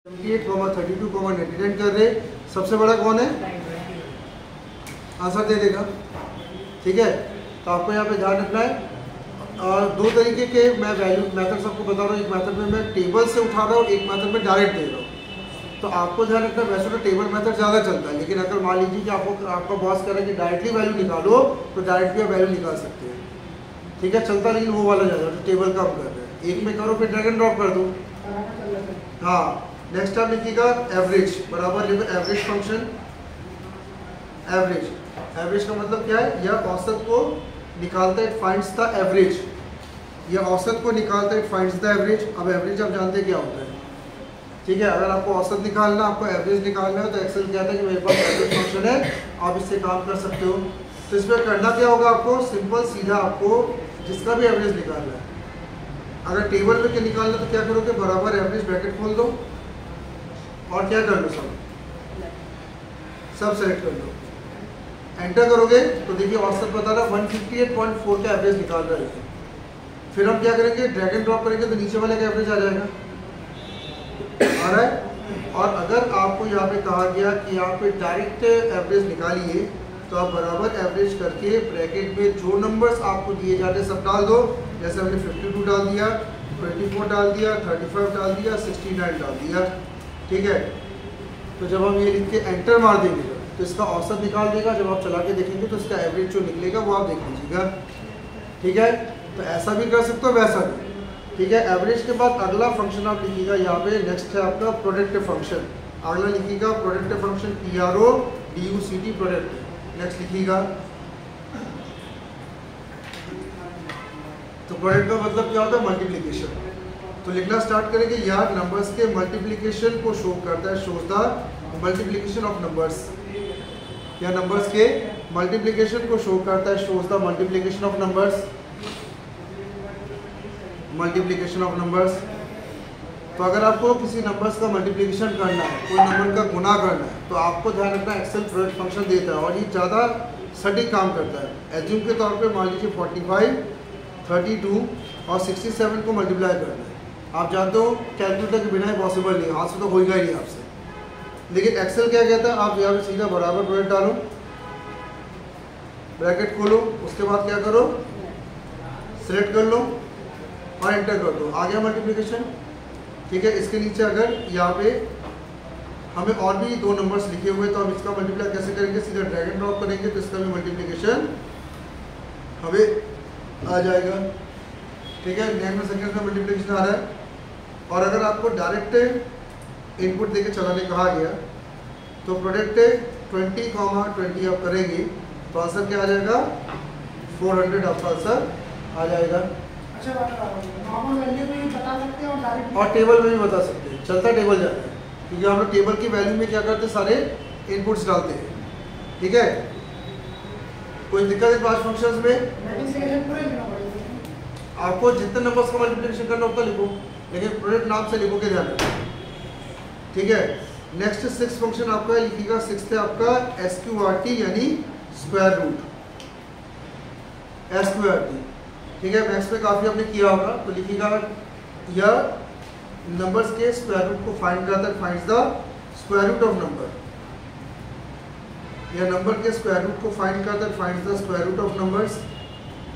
78,32,99 कर रहे, सबसे बड़ा कौन है? आंसर दे देगा। ठीक है, तो आपको यहाँ पे ध्यान रखना है। दो तरीके के मैं वैल्यू मेथड्स आपको बता रहा हूँ। एक मेथड में मैं टेबल से उठा रहा हूँ, एक मेथड में डायरेक्ट दे रहा हूँ। तो आपको ध्यान रखना, वैसे तो टेबल मेथड ज़्यादा चलता है, लेकिन अगर मान लीजिए कि आपका बॉस कह रहा है कि डायरेक्टली वैल्यू निकालो, तो डायरेक्टली आप वैल्यू निकाल सकते हैं। ठीक है, चलता लेकिन वो वाला ज़्यादा जो टेबल का हम कर रहे हैं। एक में करो फिर ड्रैग एंड ड्रॉप कर दो। हाँ, नेक्स्ट आप लिखिएगा एवरेज बराबर लिखो एवरेज फंक्शन। एवरेज का मतलब क्या है? यह औसत को निकालता है, इट फाइंड्स द एवरेज। यह औसत को निकालता है, इट फाइंड्स द एवरेज। अब एवरेज आप जानते हैं क्या होता है। ठीक है, अगर आपको औसत निकालना, आपको एवरेज निकालना है, तो एक्सेल कहता है कि मेरे पास एवरेज फंक्शन है, आप इससे काम कर सकते हो। तो इसमें करना क्या होगा आपको? सिंपल सीधा आपको जिसका भी एवरेज निकालना है, अगर टेबल में क्या निकालना है तो क्या करोगे? बराबर एवरेज ब्रैकेट खोल दो और क्या कर लो, सब सेलेक्ट कर लो, एंटर करोगे तो देखिए औसत बता रहा है 158.4 का एवरेज निकाल रहा है। फिर हम क्या करेंगे? ड्रैग एंड ड्रॉप करेंगे तो नीचे वाले का एवरेज आ जाएगा। आ रहा है? और अगर आपको यहाँ पे कहा गया कि यहाँ पे डायरेक्ट एवरेज निकालिए, तो आप बराबर एवरेज करके ब्रैकेट में जो नंबर्स आपको दिए जाते हैं सब डाल दो। जैसे हमने 52 डाल दिया, 24 डाल दिया, 35 डाल दिया, 69 डाल दिया। ठीक है, तो जब हम ये लिख के एंटर मार देंगे तो इसका औसत निकाल देगा। जब आप चला के देखेंगे तो इसका एवरेज जो निकलेगा वो आप देख लीजिएगा। ठीक है, तो ऐसा भी कर सकते हो, वैसा भी। ठीक है, एवरेज के बाद अगला फंक्शन आप लिखिएगा यहाँ पे। नेक्स्ट है आपका प्रोडक्ट फंक्शन। अगला लिखिएगा product function, PRODUCT product. Next लिखिएगा, तो प्रोडक्ट का मतलब क्या होता है? मल्टीप्लिकेशन। तो लिखना स्टार्ट करेंगे, यार नंबर्स के मल्टीप्लिकेशन को शो करता है, shows the multiplication of numbers. या नंबर्स के मल्टीप्लिकेशन को शो करता है, shows the multiplication of numbers. Multiplication of numbers. तो अगर आपको किसी नंबर्स का मल्टीप्लिकेशन करना है, कोई नंबर का गुना करना है, तो आपको ध्यान रखना एक्सेल प्रोडक्ट फंक्शन देता है और ये ज़्यादा सटीक काम करता है। एज्यूम के तौर पे मान लीजिए 45, 32 और 67 को मल्टीप्लाई करना है। आप जानते हो कैलकुलेटर के बिना ही पॉसिबल नहीं, हाथ से तो होगा ही नहीं आपसे। लेकिन एक्सेल क्या कहता है? आप यहाँ पे सीधा बराबर प्रोडक्ट डालो, ब्रैकेट खोलो, उसके बाद क्या करो? सिलेक्ट कर लो और एंटर कर दो, आ गया मल्टीप्लिकेशन। ठीक है, इसके नीचे अगर यहाँ पे हमें और भी दो नंबर्स लिखे हुए तो हम इसका मल्टीप्लाई कैसे करेंगे? सीधा ड्रैग एंड ड्रॉप करेंगे तो इसका भी मल्टीप्लिकेशन हमें आ जाएगा। ठीक है, 9 सेकेंड का मल्टीप्लिकेशन आ रहा है। और अगर आपको डायरेक्ट इनपुट देके चलाने कहा गया तो प्रोडक्ट 20,20 आप करेंगे तो आंसर क्या आ जाएगा? 400 आपका आंसर आ जाएगा। अच्छा, नॉर्मल वैल्यू भी बता सकते हैं और डायरेक्ट और टेबल में भी बता सकते हैं, चलता टेबल जाता है, क्योंकि हम लोग टेबल की वैल्यू में क्या करते हैं? सारे इनपुट्स डालते हैं। ठीक है, कोई दिक्कत है 5 फंक्शंस में? मल्टीप्लिकेशन पूरे लिखना पड़ेगा। आपको जितने नंबर्स का मल्टीप्लिकेशन करना उतना लिखो, लेकिन प्रोडक्ट नाम से लिखो के ध्यान रखो। ठीक है, नेक्स्ट 6 फंक्शन आपका लिखिएगा। 6 है आपका SQRT यानी स्क्वायर रूट, SQRT। ठीक है, मैथ्स में काफ़ी आपने किया होगा, तो लिखिएगा यह नंबर्स के स्क्वायर रूट को फाइंड करता है, finds the square root of number. यह नंबर के स्क्वायर रूट को फाइंड करता है, finds the square root of numbers.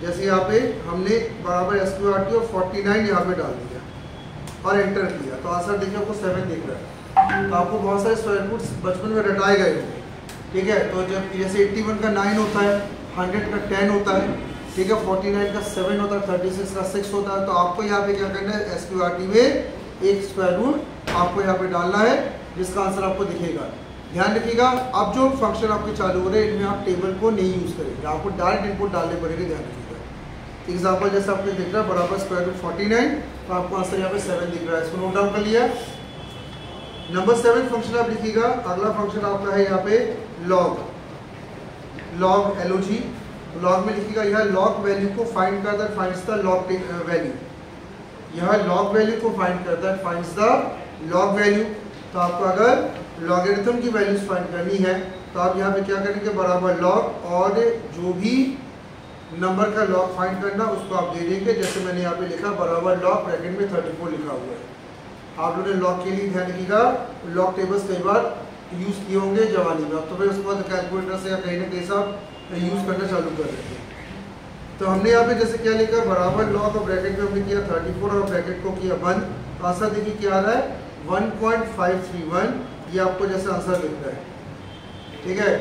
जैसे यहाँ पे हमने बराबर SQRT और 49 यहाँ पे डाल दिया और एंटर किया तो आंसर देखिए आपको 7 दिख रहा है। तो आपको बहुत सारे स्क्वायर रूट्स बचपन में रटाए गए होंगे। ठीक है, तो जब जैसे 81 का 9 होता है, 100 का 10 होता है, ठीक है, 49 का 7 होता है, 36 का 6 होता है। तो आपको यहाँ पे क्या करना है? SQRT में एक स्क्वायर रूट आपको यहाँ पे डालना है, जिसका आंसर आपको दिखेगा। ध्यान रखिएगा, अब जो फंक्शन आपके चालू हो रहे हैं इनमें आप टेबल को नहीं यूज़ करेंगे, आपको डायरेक्ट इनपुट डालने पड़ेंगे। ध्यान रखिएगा। एग्जाम्पल जैसे आपने दिख रहा है बराबर स्क्वायर रूट 49, तो आपको आंसर यहाँ पे 7 दिख रहा है। इसको नोट डाउन कर लिया। नंबर 7 फंक्शन आप लिखिएगा। अगला फंक्शन आपका है यहाँ पे लॉग, LOG। लॉग में लिखिएगा यह लॉग वैल्यू को फाइंड करता है, फाइंड्स द लॉग वैल्यू। यह लॉग वैल्यू को फाइंड करता है, फाइंड्स द लॉग वैल्यू। तो आपको अगर लॉगरिथम की वैल्यूज फाइंड करनी है तो आप यहाँ पे क्या करेंगे? बराबर लॉग और जो भी नंबर का लॉग फाइंड करना उसको आप दे देंगे। जैसे मैंने यहाँ पे लिखा बराबर लॉग ब्रैकेट में 34 लिखा हुआ है। आप लोगों ने लॉग के लिए ध्यान रखिएगा, लॉग टेबल्स कई बार यूज़ किए होंगे जवानी में, अब तो फिर उसके बाद कैलकुलेटर से या कहीं ना कहीं से आप यूज़ करना चालू कर देते हैं। तो हमने यहाँ पे जैसे क्या लिखा, बराबर लॉग और ब्रैकेट में हमने किया 34 और ब्रैकेट को किया 1, तो आंसर देखिए क्या आ रहा है 1.531, ये आपको जैसे आंसर दिख रहा है, ठीक है।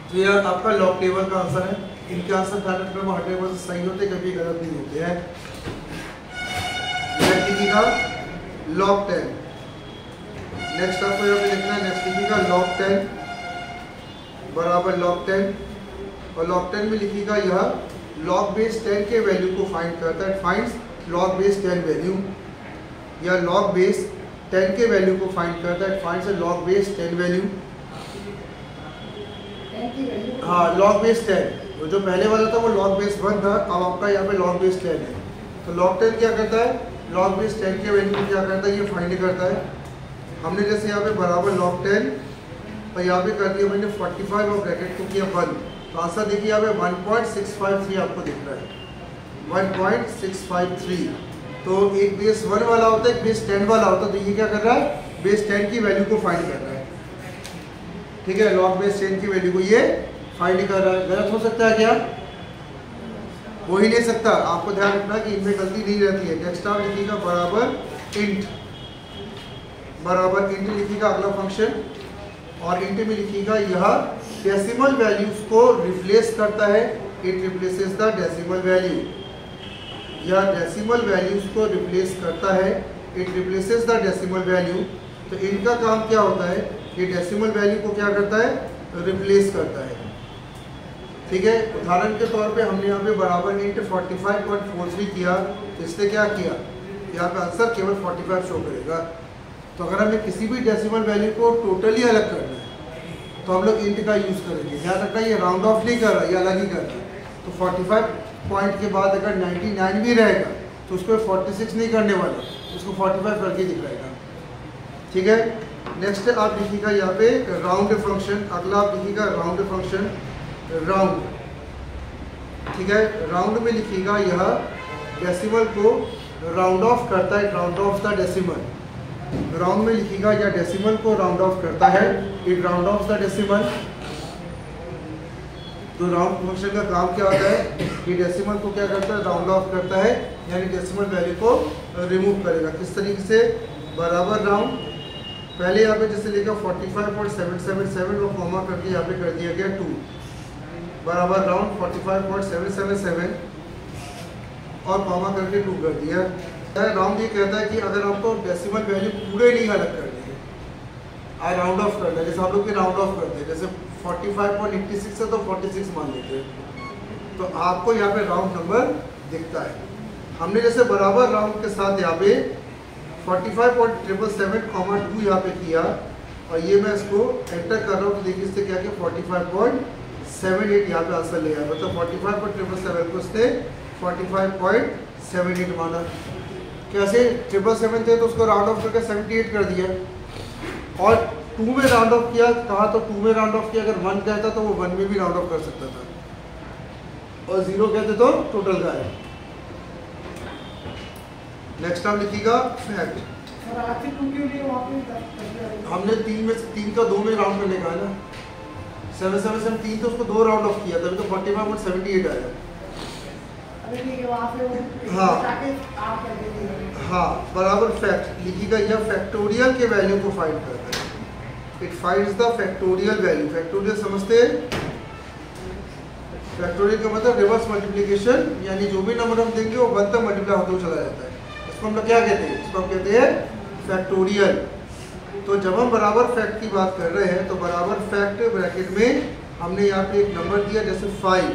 तो ये आपका लॉग टेबल का आंसर है। इनके आंसर ध्यान रखना 100% सही होते, कभी गलत नहीं होते हैं। नेक्स्ट लिखिएगा लॉग 10, नेक्स्ट आपको यहाँ पे लिखना है, नेक्स्ट लिखिएगा लॉग 10 बराबर लॉग 10, और लॉग 10 में लिखिएगा यह लॉग बेस 10 के वैल्यू को फाइंड करता है, फाइंड्स लॉग बेस 10 वैल्यू, या लॉग बेस 10 के वैल्यू को फाइंड करता है, फाइंड्स लॉग बेस 10 वैल्यू। हाँ लॉग बेस 10, जो पहले वाला था वो लॉग बेस 1 था, अब आपका यहाँ पे लॉग बेस 10 है। तो लॉग 10 क्या करता है, लॉग बेस 10 के वैल्यू को क्या करता है, ये फाइंड करता है। हमने जैसे यहाँ पे बराबर लॉग 10 और यहाँ पे कर दिया मैंने 45 और ब्रैकेट को किया 1, तो आंसर देखिए यहाँ पे 1.653 आपको दिख रहा है, 1.653। तो एक बेस 1 वाला होता है, एक बेस 10 वाला होता है, तो ये क्या कर रहा है, बेस 10 की वैल्यू को फाइंड कर रहा है, ठीक है। लॉग बेस 10 की वैल्यू को ये फाइंड कर रहा है। गलत हो सकता है क्या, हो ही नहीं सकता, आपको ध्यान रखना कि इनमें गलती नहीं रहती है। नेक्स्ट आप लिखिएगा बराबर इंट, बराबर इंट लिखिएगा अगला फंक्शन, और इंट में लिखिएगा यह डेसिमल वैल्यूज को रिप्लेस करता है, it replaces the decimal value, यह डेसिमल वैल्यूज को रिप्लेस करता है, it replaces the decimal value. तो इनका काम क्या होता है, ये डेसिमल वैल्यू को क्या करता है, रिप्लेस करता है, ठीक है। उदाहरण के तौर पे हमने यहाँ पे बराबर इंट 45.43 किया, तो इसने क्या किया, यहाँ पे आंसर केवल 45 शो करेगा। तो अगर हमें किसी भी डेसिमल वैल्यू को टोटली अलग करना है तो हम लोग इंट का यूज़ करेंगे। ध्यान रखना ये राउंड ऑफ नहीं कर रहा, ये अलग ही कर रहा है। तो 45 पॉइंट के बाद अगर 99 भी रहेगा तो उसको 46 नहीं करने वाला, उसको 45 करके दिखाएगा, ठीक है। नेक्स्ट आप लिखिएगा यहाँ पे राउंड फंक्शन, अगला आप लिखिएगा राउंड फंक्शन, राउंड, ठीक है। राउंड में लिखिएगा यह डेसिमल को राउंड ऑफ करता है, round of the decimal. Round में लिखिएगा या डेसिमल को राउंड ऑफ करता है, it round of the decimal. तो राउंड फंक्शन का काम क्या होता है कि डेसिमल को क्या करता है, राउंड ऑफ करता है, यानी डेसिमल वैल्यू को रिमूव करेगा। किस तरीके से, बराबर राउंड, पहले यहाँ पे जैसे लिखा 45.777 और कॉमा करके यहाँ पे कर दिया गया 2, बराबर राउंड 45.777 और कॉमा करके 2 कर दिया। राउंड ये कहता है कि अगर आपको डेसिमल वैल्यू पूरे नहीं अलग करनी है, आई राउंड ऑफ करना है, जैसे हम लोग भी राउंड ऑफ करते हैं, जैसे 45.86 है तो 46 मान लेते हैं, तो आपको यहाँ पे राउंड नंबर दिखता है। हमने जैसे बराबर राउंड के साथ यहाँ पे 45.777, यहाँ पे किया, और ये मैं इसको एंटर कर रहा हूँ, तो देखिए इससे क्या किया 45.78 यहाँ पे आंसर ले आया, मतलब 45.777 को इसने 45.78 माना। कैसे 777 थे तो उसको राउंड ऑफ करके 78 कर दिया, और 2 में राउंड ऑफ किया, कहा तो 2 में राउंड ऑफ किया, अगर 1 कहता तो वो 1 में भी राउंड ऑफ कर सकता था, और 0 कहते तो टोटल का है। नेक्स्ट आप लिखिएगा फैक्ट, हमने 3 में से 3 का 2 में राउंड करने का है ना, 777 3 तो उसको 2 राउंड ऑफ किया, तभी तो 45.78 आया। हाँ बराबर फैक्ट लिखिएगा, यह फैक्टोरियल के वैल्यू को फाइंड करता है, it finds the factorial value. Factorial समझते हैं, फैक्टोरियल का मतलब रिवर्स मल्टीप्लिकेशन, यानी जो भी नंबर हम देंगे वो 1 तक मल्टीप्लाई होते हुए चला जाता है, इसको हम लोग क्या कहते हैं, इसको हम कहते हैं फैक्टोरियल। तो जब हम बराबर फैक्ट की बात कर रहे हैं तो बराबर फैक्ट ब्रैकेट में हमने यहाँ पे एक नंबर दिया जैसे 5,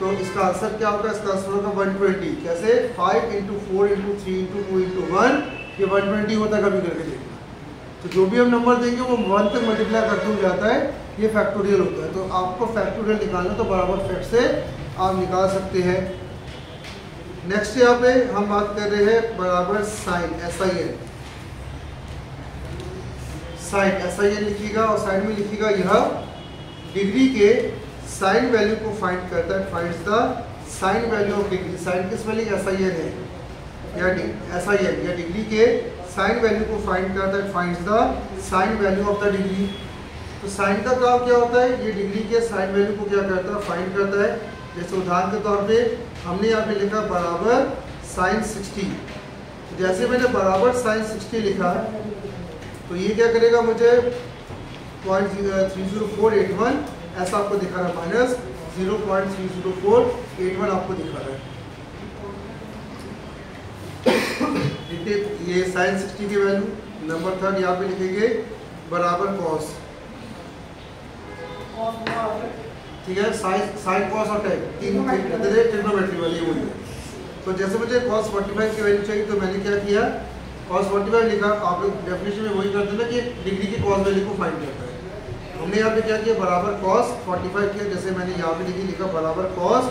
तो इसका आंसर क्या होगा, इसका आंसर होगा 120। कैसे, 5 × 4 × 3 × 2 × 1, ये 120 होता है, कभी करके देखना। तो जो भी हम नंबर देंगे वो 1 तक मल्टीप्लाई करते हुए जाता है, ये फैक्टोरियल होता है। तो आपको फैक्टोरियल निकालना तो बराबर फैक्ट से आप निकाल सकते हैं। नेक्स्ट यहाँ पे हम बात कर रहे हैं बराबर साइन, SIN, साइन SIN लिखिएगा, और साइन में लिखिएगा यह डिग्री के साइन वैल्यू को फाइंड करता है, finds the sine value of degree. Sine किस वैल्यू, SIN है, या SIN या डिग्री के साइन वैल्यू को फाइंड करता है, finds the sine value of the degree. तो साइन का काम क्या होता है, ये डिग्री के साइन वैल्यू को क्या करता है, फाइंड करता है। जैसे उदाहरण के तौर पे हमने यहाँ पे लिखा बराबर साइन 60। तो जैसे मैंने बराबर साइन 60 लिखा तो ये क्या करेगा, मुझे 0.30481 ऐसा आपको दिखा रहा है, माइनस 0.30481 आपको दिखा रहा है। ये साइन 60 की वैल्यू। नंबर 3 यहाँ पे लिखेंगे बराबर कॉस, ठीक है, साइन कॉस और टेन, तीन ट्रिग्नोमेट्री वाली वही है। तो जैसे मुझे cos 45 की वैल्यू चाहिए तो मैंने क्या किया, cos 45 लिखा। आप लोग डेफिनेशन में वही करते हैं ना कि डिग्री की cos वैल्यू को फाइंड करता है। हमने यहाँ पे क्या किया, बराबर cos 45 किया। जैसे मैंने यहाँ पे लिखा बराबर cos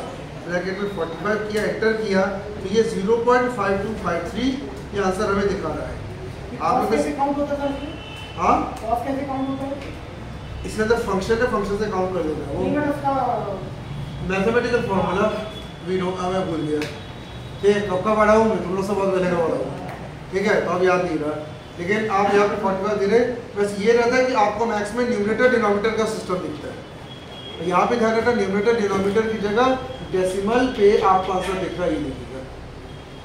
ब्रैकेट में 45 किया, एंटर किया, तो ये 0.5253 ये आंसर हमें दिखा रहा है। आप लोग कैसे काउंट होता है? हाँ, cos कैसे काउंट होता है? इसके अंदर फंक्शन है, फंक्शन से काउंट कर देना है वो मैथमेटिकल फॉर्मूला। मैं भूल गया, ठीक है, कब का पढ़ा हूँ मैं, तुम लोग से बहुत पहले का पढ़ा हूँ, ठीक है, तो अब याद नहीं रहा। लेकिन आप यहाँ पे 45 दे रहे, बस ये रहता है कि आपको मैथ्स में न्यूमरेटर डिनोमिनेटर का सिस्टम दिखता है। तो यहाँ पे ध्यान रखना, न्यूमरेटर डिनोमिनेटर की जगह डेसिमल पे आपको आंसर दिख रहा है, ये दिखेगा,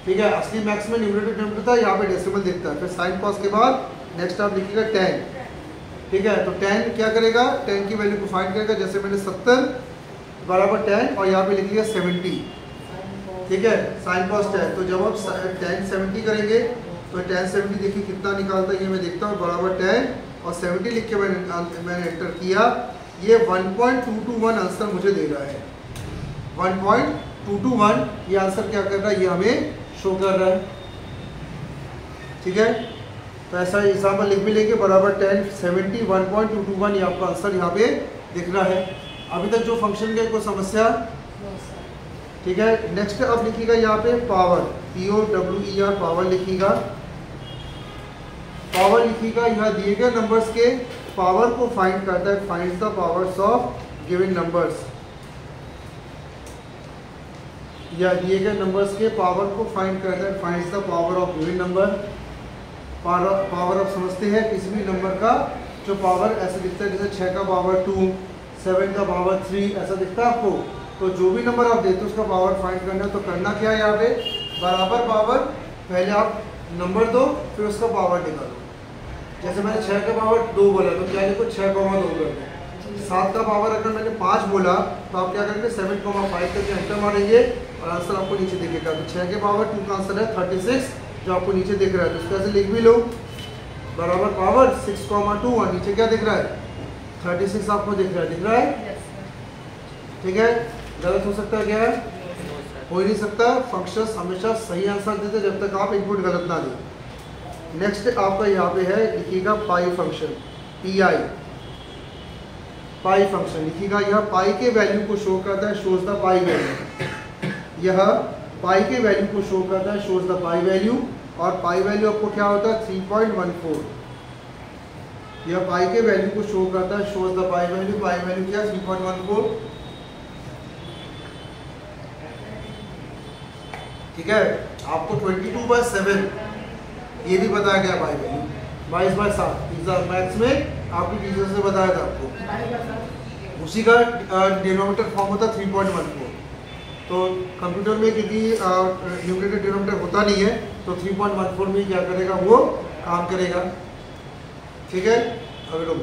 ठीक है। असली मैथ्स में न्यूमरेटर डिनोमिनेटर था, यहाँ पे डेसिमल दिखता है। फिर साइन कॉस के बाद नेक्स्ट आप लिखिएगा tan, ठीक है। तो tan क्या करेगा, tan की वैल्यू को फाइंड करेगा। जैसे मैंने 70 बराबर tan और यहाँ पे लिख लिया 70, ठीक है, साइन कॉस tan। तो जब आप tan 70 करेंगे तो tan 70 देखिए कितना निकालता है, ये मैं देखता हूँ, बराबर tan और 70 लिख के मैंने एंटर किया, ये 1.221 आंसर मुझे दे रहा है। 1.221 ये आंसर क्या कर रहा है, ये हमें शो कर रहा है, ठीक है। तो ऐसा एग्जाम्पल लिख भी लेंगे, बराबर tan 70 1.221 ये आपका आंसर यहाँ पे दिख रहा है। अभी तक जो फंक्शन के कोई समस्या, ठीक है। नेक्स्ट अब लिखिएगा यहाँ पे पावर, POWER पावर लिखिएगा। पावर लिखिएगा, यहाँ दिए गए नंबर्स के पावर को फाइंड करता है, finds the powers of given numbers. या दिए गए नंबर्स के पावर को फाइंड करता है, finds the power of given number. Power आप समझते हैं किसी भी नंबर का जो पावर ऐसे दिखता है, जैसे 6 का पावर 2, 7 का पावर 3, ऐसा दिखता है आपको। तो जो भी नंबर आप देते हो उसका पावर फाइंड करना है। तो करना क्या है, यहाँ पे बराबर पावर, पहले आप नंबर दो फिर उसका पावर निकालो। जैसे मैंने 6 का पावर 2 बोला तो क्या लिखो, 6,2 कर दो। 7 का पावर अगर मैंने 5 बोला तो आप क्या करेंगे, 7,5 करके एंटर मारेंगे और आंसर आपको नीचे दिखेगा। तो 6 के पावर 2 का आंसर है 36, जो आपको नीचे दिख रहा है। तो इसको ऐसे लिख भी लो, बराबर पावर 6,2 और नीचे क्या दिख रहा है, 36 आपको दिख रहा है, ठीक है। गलत हो सकता है क्या है, हो ही नहीं सकता। फंक्शंस हमेशा सही आंसर देते जब तक आप इनपुट गलत ना दें। नेक्स्ट आपका यहाँ पे है, लिखिएगा पाई फंक्शन, PI पाई फंक्शन लिखिएगा। यह पाई के वैल्यू को शो करता है, शोज द पाई वैल्यू। यह पाई के वैल्यू को शो करता है, शोज द पाई वैल्यू। और पाई वैल्यू आपको क्या होता है, 3.14। यह पाई के वैल्यू को शो करता है, shows the pi value. Pi value क्या, 3.14, ठीक है। आपको 22/7 ये भी बताया गया पाई वैल्यू, 22/7 मैथ्स में आपकी टीचर से बताया था आपको। उसी का डिनोमिनेटर फॉर्म होता है 3.14। तो कंप्यूटर में क्योंकि न्यूमरेटर डिनोमिनेटर होता नहीं है तो 3.14 में क्या करेगा, वो काम करेगा, ठीक है। अभी लोग